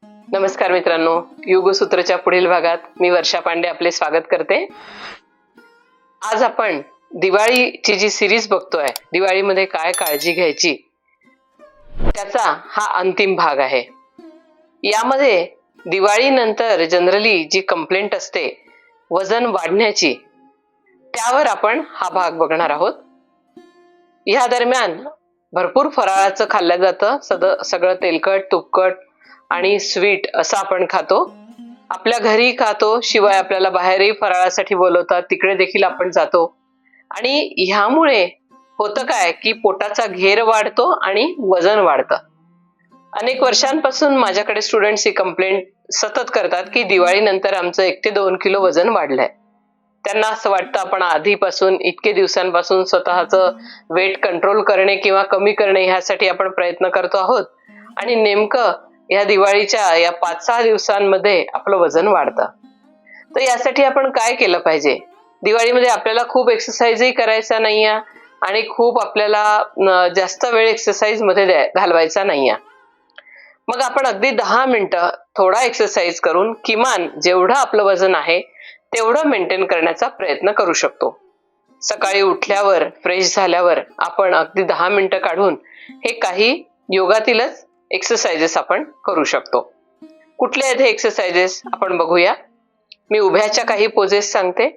नमस्कार मित्रांनो, युगसूत्रच्या पुढील भागात मी वर्षा पांडे आपले स्वागत करते. आज आपण दिवाळीची जी सिरीज बघतोय, दिवाळीमध्ये काय काळजी घ्यायची, त्याचा हा अंतिम भाग आहे. यामध्ये दिवाळीनंतर जनरली जी कंप्लेंट असते वजन वाढण्याची, त्यावर आपण हा भाग बघणार आहोत. या दरम्यान भरपूर फराळाचं खाल्लं जातं, सगळं तेलकट, तुपकट आणि स्वीट असं आपण खातो. आपल्या घरी खातो, शिवाय आपल्याला बाहेरही फराळासाठी बोलवतात, तिकडे देखील आपण जातो. आणि ह्यामुळे होतं काय की पोटाचा घेर वाढतो आणि वजन वाढतं. अनेक वर्षांपासून माझ्याकडे स्टुडंट्स ही कंप्लेंट सतत करतात की दिवाळीनंतर आमचं 1 ते 2 किलो वजन वाढलंय. त्यांना असं वाटतं आपण आधीपासून इतके दिवसांपासून स्वतःचं वेट कंट्रोल करणे किंवा कमी करणे ह्यासाठी आपण प्रयत्न करतो आहोत, आणि नेमकं या दिवाळीच्या या 5-6 दिवसांमध्ये आपलं वजन वाढतं. तर यासाठी आपण काय केलं पाहिजे? दिवाळीमध्ये आपल्याला खूप एक्सरसाइजही करायचा नाहीये आणि खूप आपल्याला जास्त वेळ एक्सरसाइज मध्ये घालवायचा नाहीये. मग आपण अगदी 10 मिनिटं थोडा एक्सरसाइज करून किमान जेवढं आपलं वजन आहे तेवढं मेंटेन करण्याचा प्रयत्न करू शकतो. सकाळी उठल्यावर, फ्रेश झाल्यावर आपण अगदी 10 मिनिटं काढून हे काही योगातीलच एक्सरसाइजेस आपण करू शकतो. कुठले आहेत हे एक्सरसाइजेस आपण बघूया. मी उभ्याच्या काही पोजेस सांगते,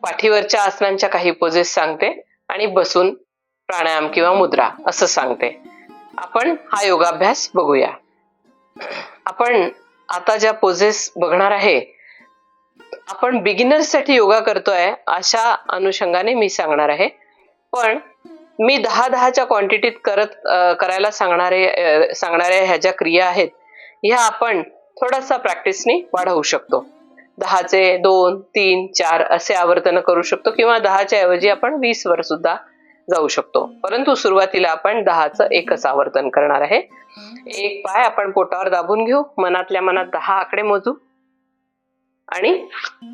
पाठीवरच्या आसनांच्या काही पोजेस सांगते आणि बसून प्राणायाम किंवा मुद्रा असं सांगते. आपण हा योगाभ्यास बघूया. आपण आता ज्या पोजेस बघणार आहे, आपण बिगिनर्स साठी योगा करतोय अशा अनुषंगाने मी सांगणार आहे. पण मी 10-10च्या क्वांटिटीत करायला सांगणाऱ्या ह्या ज्या क्रिया आहेत, ह्या आपण थोडासा प्रॅक्टिसनी वाढवू शकतो. 10चे 2, 3, 4 असे आवर्तन करू शकतो, किंवा 10च्या ऐवजी आपण 20 वर सुद्धा जाऊ शकतो. परंतु सुरुवातीला आपण 10चं एकच आवर्तन करणार आहे. एक पाय आपण पोटावर दाबून घेऊ, मनातल्या मनात 10 आकडे मोजू आणि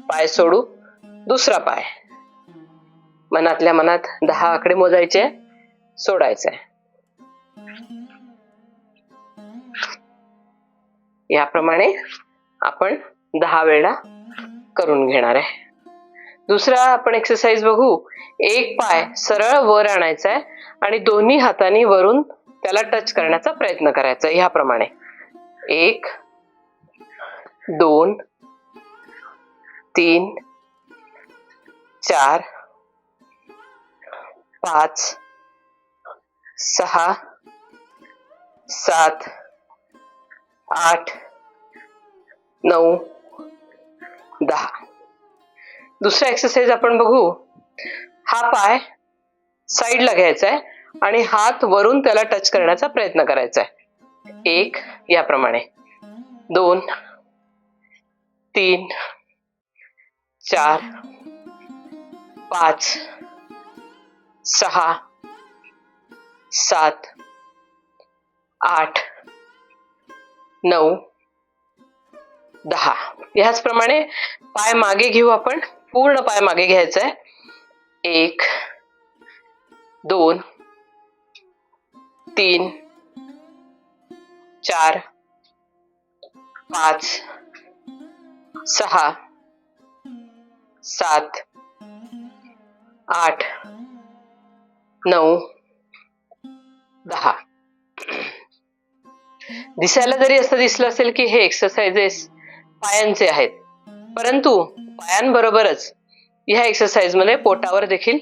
पाय सोडू. दुसरा पाय मनातल्या मनात 10 आकडे मोजायचे, सोडायचे. याप्रमाणे आपण 10 वेळा करून घेणार आहे. दुसरा आपण एक्सरसाइज बघू. एक पाय सरळ वर आणायचा आहे आणि दोन्ही हातांनी वरून त्याला टच करण्याचा प्रयत्न करायचा. ह्याप्रमाणे 1, 2, 3, 4, 5, 6, 7, 8, 9, 10. दुसरा एक्सरसाइज आपण बघू. हा पाय साईडला घ्यायचा आहे आणि हात वरून त्याला टच करण्याचा प्रयत्न करायचा आहे. 1 याप्रमाणे, 2, 3, 4, 5, 6, 7, 8, 9, 10. ह्याचप्रमाणे पाय मागे घेऊ आपण. पूर्ण पाय मागे घ्यायचा आहे. 1, 2, 3, 4, 5, 6, 7, 8, 9, 10. दिसायला जरी असं दिसलं असेल की हे एक्सरसाइजेस पायांचे आहेत, परंतु पायांबरोबरच ह्या एक्सरसाइज मध्ये पोटावर देखील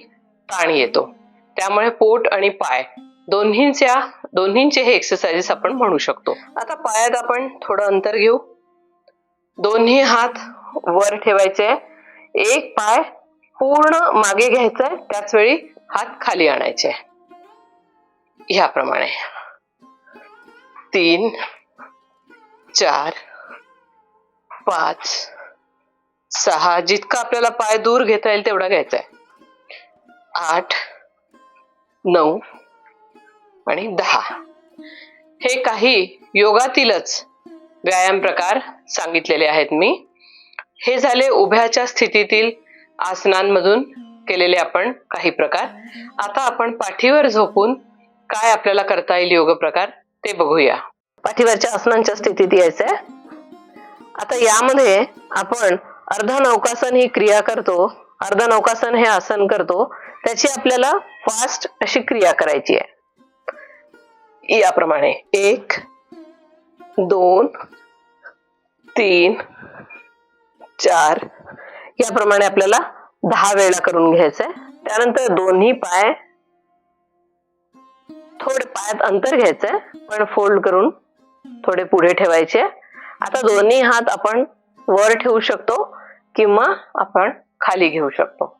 ताण येतो. त्यामुळे पोट आणि पाय दोन्हींचे हे एक्सरसाइजेस आपण म्हणू शकतो. आता पायात आपण थोडं अंतर घेऊ. दोन्ही हात वर ठेवायचे. एक पाय पूर्ण मागे घ्यायचा, त्याच वेळी हात खाली आणायचे. ह्याप्रमाणे 3, 4, 5, 6, जितका आपल्याला पाय दूर घेता येईल तेवढा घ्यायचा आहे. 8, 9 आणि 10. हे काही योगातीलच व्यायाम प्रकार सांगितलेले आहेत मी. हे झाले उभ्याच्या स्थितीतील आसनांमधून केलेले आपण काही प्रकार. आता आपण पाठीवर झोपून काय आपल्याला करता येईल योग प्रकार ते बघूया. पाठीवरच्या आसनांच्या स्थितीत यायचंय. आता यामध्ये आपण अर्ध नौकासन ही क्रिया करतो, अर्ध नौकासन हे आसन करतो, त्याची आपल्याला फास्ट अशी क्रिया करायची आहे. याप्रमाणे 1 2 3 4 याप्रमाणे आपल्याला 10 वेळा करून घ्यायचंय. त्यानंतर दोन्ही पाय थोडे पायात अंतर घ्यायचंय, पण फोल्ड करून थोडे पुढे ठेवायचे. आता दोन्ही हात आपण वर ठेवू शकतो किंवा आपण खाली घेऊ शकतो.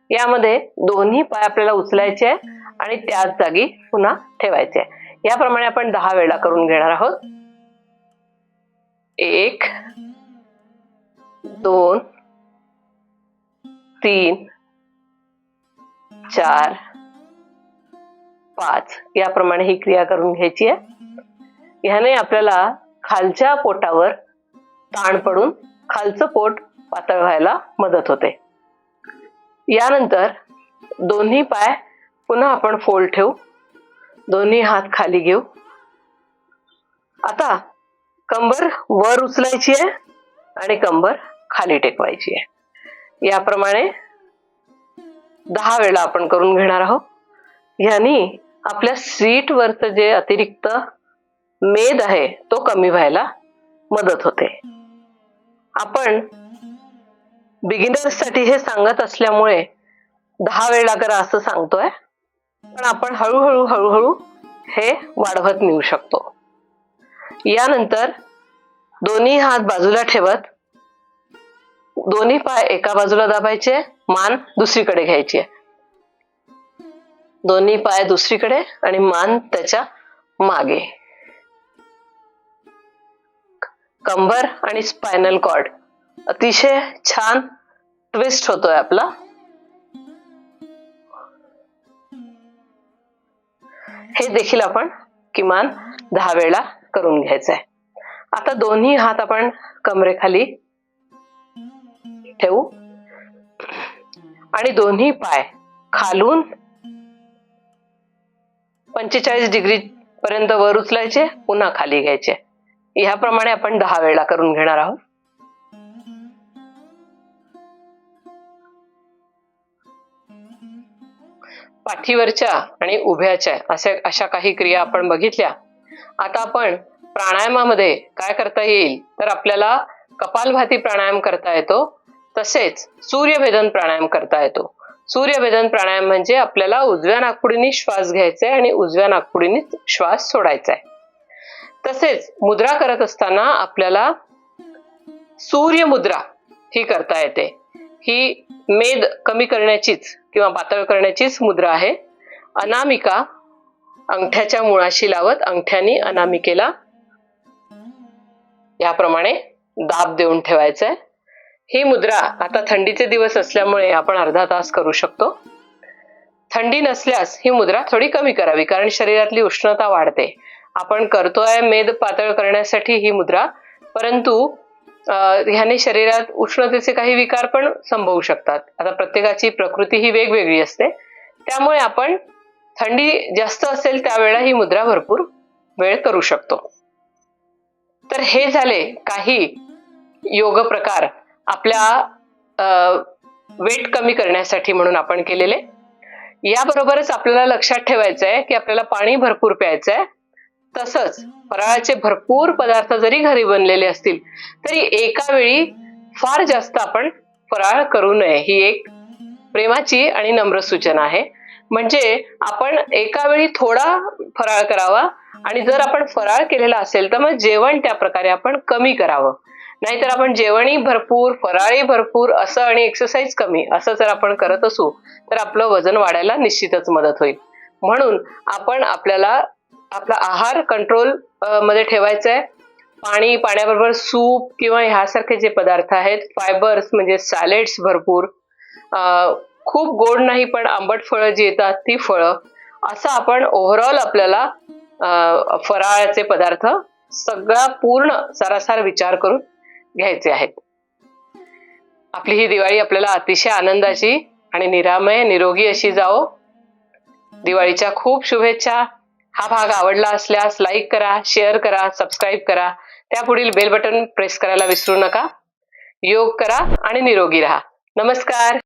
यामध्ये दोन्ही पाय आपल्याला उचलायचे आणि त्याच जागी पुन्हा ठेवायचे. याप्रमाणे आपण 10 वेळा करून घेणार आहोत. 1 2 3 4 5 याप्रमाणे ही क्रिया करून घ्यायची आहे. ह्याने आपल्याला खालच्या पोटावर ताण पडून खालचं पोट पातळ व्हायला मदत होते. यानंतर दोन्ही पाय पुन्हा आपण फोल्ड ठेवू, दोन्ही हात खाली घेऊ. आता कंबर वर उचलायची आहे आणि कंबर खाली टेकवायची आहे. याप्रमाणे 10 वेळा आपण करून घेणार आहोत. ह्यानी आपल्या सीटवरचं जे अतिरिक्त मेद आहे तो कमी व्हायला मदत होते. आपण बिगिनर्स साठी हे सांगत असल्यामुळे 10 वेळा करा असं सांगतोय, पण आपण हळूहळू हे वाढवत नेऊ शकतो. यानंतर दोन्ही हात बाजूला ठेवत दोन्ही पाय एका बाजूला दाबायचे, मान दुसरीकडे घ्यायची आहे. दोन्ही पाय दुसरीकडे आणि मान त्याच्या मागे. कंबर आणि स्पायनल कॉर्ड अतिशय छान ट्विस्ट होतोय आपला. हे देखील आपण किमान 10 वेळा करून घ्यायचंय. आता दोन्ही हात आपण कमरेखाली ठेवू आणि दोन्ही पाय खालून 45 डिग्री पर्यंत वर उचलायचे, पुन्हा खाली घ्यायचे. ह्याप्रमाणे आपण 10 वेळा करून घेणार आहोत. पाठीवरच्या आणि उभ्याच्या अशा काही क्रिया आपण बघितल्या. आता आपण प्राणायामामध्ये काय करता येईल तर आपल्याला कपालभाती प्राणायाम करता येतो, तसेच सूर्यभेदन प्राणायाम करता येतो. सूर्यभेदन प्राणायाम म्हणजे आपल्याला उजव्या नाकपुडीने श्वास घ्यायचा आहे आणि उजव्या नाकपुडीने श्वास सोडायचा आहे. तसेच मुद्रा करत असताना आपल्याला सूर्य मुद्रा ही करता येते. ही मेद कमी करण्याचीच किंवा पातळ करण्याचीच मुद्रा आहे. अनामिका अंगठ्याच्या मुळाशी लावत अंगठ्यानी अनामिकेला याप्रमाणे दाब देऊन ठेवायचा आहे. ही मुद्रा आता थंडीचे दिवस असल्यामुळे आपण अर्धा तास करू शकतो. थंडी नसल्यास ही मुद्रा थोडी कमी करावी, कारण शरीरातली उष्णता वाढते. आपण करतोय मेद पातळ करण्यासाठी ही मुद्रा, परंतु ह्याने शरीरात उष्णतेचे काही विकार पण संभवू शकतात. आता प्रत्येकाची प्रकृती ही वेगवेगळी असते, त्यामुळे आपण थंडी जास्त असेल त्यावेळेला ही मुद्रा भरपूर वेळ करू शकतो. तर हे झाले काही योग प्रकार आपल्या वेट कमी करण्यासाठी म्हणून आपण केलेले. याबरोबरच आपल्याला लक्षात ठेवायचं आहे की आपल्याला पाणी भरपूर प्यायचं आहे. तसंच फराळाचे भरपूर पदार्थ जरी घरी बनलेले असतील तरी एका वेळी फार जास्त आपण फराळ करू नये. ही एक प्रेमाची आणि नम्र सूचना आहे. म्हणजे आपण एका वेळी थोडा फराळ करावा आणि जर आपण फराळ केलेला असेल तर मग जेवण त्या प्रकारे आपण कमी करावं. नाहीतर आपण जेवणी भरपूर, फराळी भरपूर असं आणि एक्सरसाइज कमी असं जर आपण करत असू तर आपलं वजन वाढायला निश्चितच मदत होईल. म्हणून आपण आपल्याला आपला आहार कंट्रोल मध्ये ठेवायचा आहे. पाण्याबरोबर सूप किंवा ह्यासारखे जे पदार्थ आहेत, फायबर्स म्हणजे सॅलेड्स भरपूर, खूप गोड नाही पण आंबट फळं जी येतात ती फळं, असं आपण ओव्हरऑल आपल्याला फराळाचे पदार्थ सगळा पूर्ण सारासार विचार करून घ्यायचे आहेत. आपली ही दिवाळी आपल्याला अतिशय आनंदाची आणि निरामय निरोगी अशी जाओ. दिवाळीच्या खूप शुभेच्छा. हा भाग आवडला असल्यास लाईक करा, शेअर करा, सबस्क्राईब करा. त्यापुढील बेल बटन प्रेस करायला विसरू नका. योग करा आणि निरोगी राहा. नमस्कार.